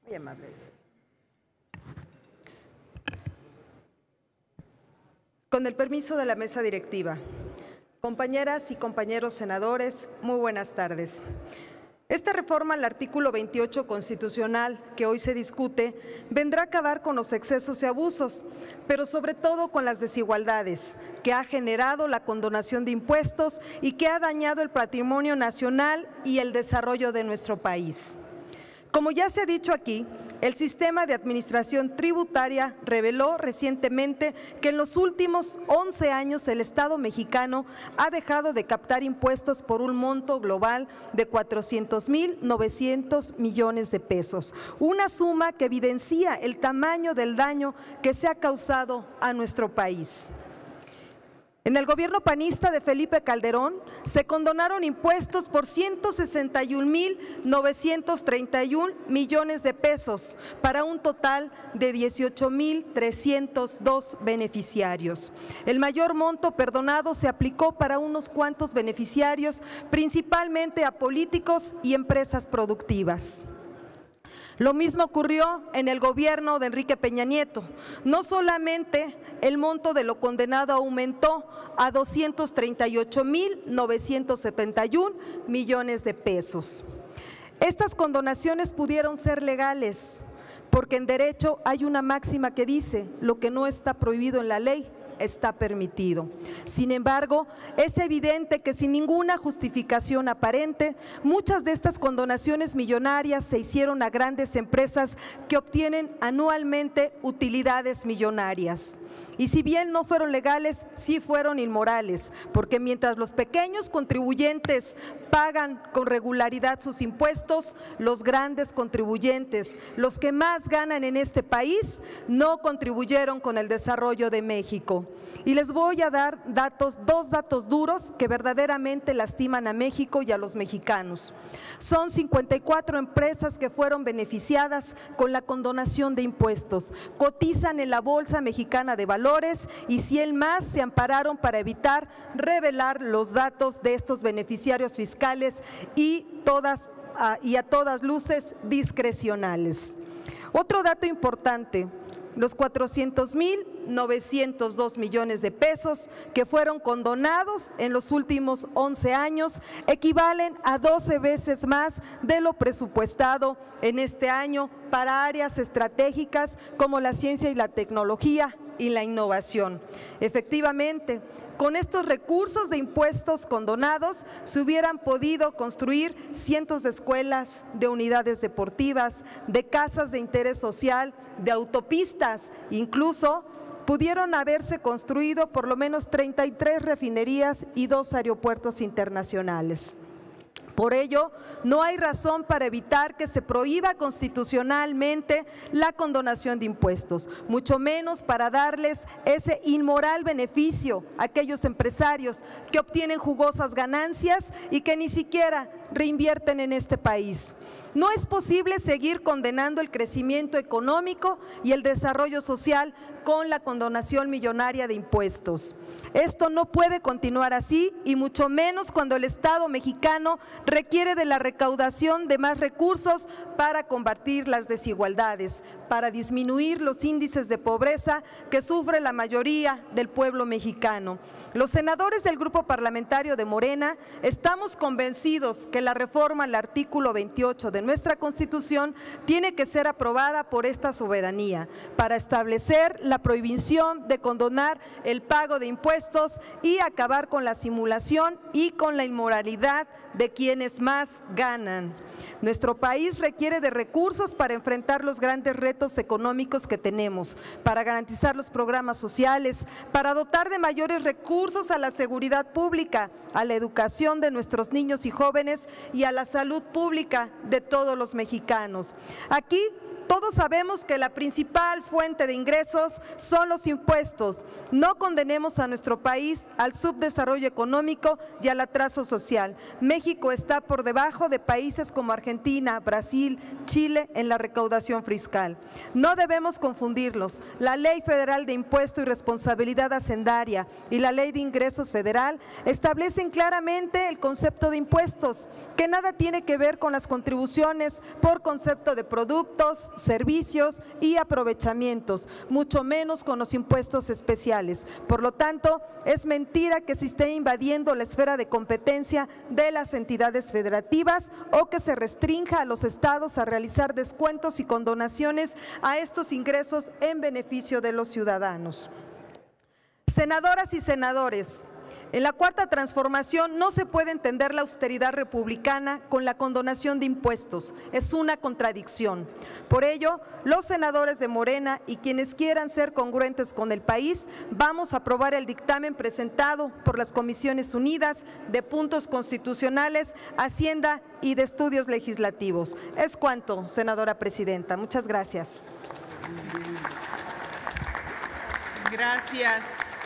Muy amables. Con el permiso de la mesa directiva, compañeras y compañeros senadores, muy buenas tardes. Esta reforma al artículo 28 constitucional que hoy se discute vendrá a acabar con los excesos y abusos, pero sobre todo con las desigualdades que ha generado la condonación de impuestos y que ha dañado el patrimonio nacional y el desarrollo de nuestro país. Como ya se ha dicho aquí, el sistema de administración tributaria reveló recientemente que en los últimos 11 años el Estado mexicano ha dejado de captar impuestos por un monto global de 400.900 millones de pesos, una suma que evidencia el tamaño del daño que se ha causado a nuestro país. En el gobierno panista de Felipe Calderón se condonaron impuestos por 161.931 millones de pesos para un total de 18.302 beneficiarios. El mayor monto perdonado se aplicó para unos cuantos beneficiarios, principalmente a políticos y empresas productivas. Lo mismo ocurrió en el gobierno de Enrique Peña Nieto. No solamente el monto de lo condenado aumentó a 238.971 millones de pesos. Estas condonaciones pudieron ser legales, porque en derecho hay una máxima que dice: lo que no está prohibido en la ley está permitido. Sin embargo, es evidente que sin ninguna justificación aparente, muchas de estas condonaciones millonarias se hicieron a grandes empresas que obtienen anualmente utilidades millonarias. Y si bien no fueron legales, sí fueron inmorales, porque mientras los pequeños contribuyentes pagan con regularidad sus impuestos, los grandes contribuyentes, los que más ganan en este país, no contribuyeron con el desarrollo de México. Y les voy a dar dos datos duros que verdaderamente lastiman a México y a los mexicanos. Son 54 empresas que fueron beneficiadas con la condonación de impuestos, cotizan en la Bolsa Mexicana de Valores y 100 más se ampararon para evitar revelar los datos de estos beneficiarios fiscales y a todas luces discrecionales. Otro dato importante: los 400.902 millones de pesos que fueron condonados en los últimos 11 años equivalen a 12 veces más de lo presupuestado en este año para áreas estratégicas como la ciencia y la tecnología y la innovación. Efectivamente, con estos recursos de impuestos condonados se hubieran podido construir cientos de escuelas, de unidades deportivas, de casas de interés social, de autopistas, incluso pudieron haberse construido por lo menos 33 refinerías y 2 aeropuertos internacionales. Por ello, no hay razón para evitar que se prohíba constitucionalmente la condonación de impuestos, mucho menos para darles ese inmoral beneficio a aquellos empresarios que obtienen jugosas ganancias y que ni siquiera reinvierten en este país. No es posible seguir condenando el crecimiento económico y el desarrollo social con la condonación millonaria de impuestos. Esto no puede continuar así, y mucho menos cuando el Estado mexicano requiere de la recaudación de más recursos para combatir las desigualdades, para disminuir los índices de pobreza que sufre la mayoría del pueblo mexicano. Los senadores del Grupo Parlamentario de Morena estamos convencidos que la reforma al artículo 28 de nuestra Constitución tiene que ser aprobada por esta soberanía para establecer la prohibición de condonar el pago de impuestos y acabar con la simulación y con la inmoralidad de quienes más ganan. Nuestro país requiere de recursos para enfrentar los grandes retos económicos que tenemos, para garantizar los programas sociales, para dotar de mayores recursos a la seguridad pública, a la educación de nuestros niños y jóvenes y a la salud pública de todos los mexicanos. Aquí todos sabemos que la principal fuente de ingresos son los impuestos. No condenemos a nuestro país al subdesarrollo económico y al atraso social. México está por debajo de países como Argentina, Brasil, Chile en la recaudación fiscal. No debemos confundirlos. La Ley Federal de Impuesto y Responsabilidad Hacendaria y la Ley de Ingresos Federal establecen claramente el concepto de impuestos, que nada tiene que ver con las contribuciones por concepto de productos, servicios y aprovechamientos, mucho menos con los impuestos especiales. Por lo tanto, es mentira que se esté invadiendo la esfera de competencia de las entidades federativas o que se restrinja a los estados a realizar descuentos y condonaciones a estos ingresos en beneficio de los ciudadanos. Senadoras y senadores, en la Cuarta Transformación no se puede entender la austeridad republicana con la condonación de impuestos. Es una contradicción. Por ello, los senadores de Morena y quienes quieran ser congruentes con el país, vamos a aprobar el dictamen presentado por las Comisiones Unidas de Puntos Constitucionales, Hacienda y de Estudios Legislativos. Es cuanto, senadora presidenta. Muchas gracias. Gracias.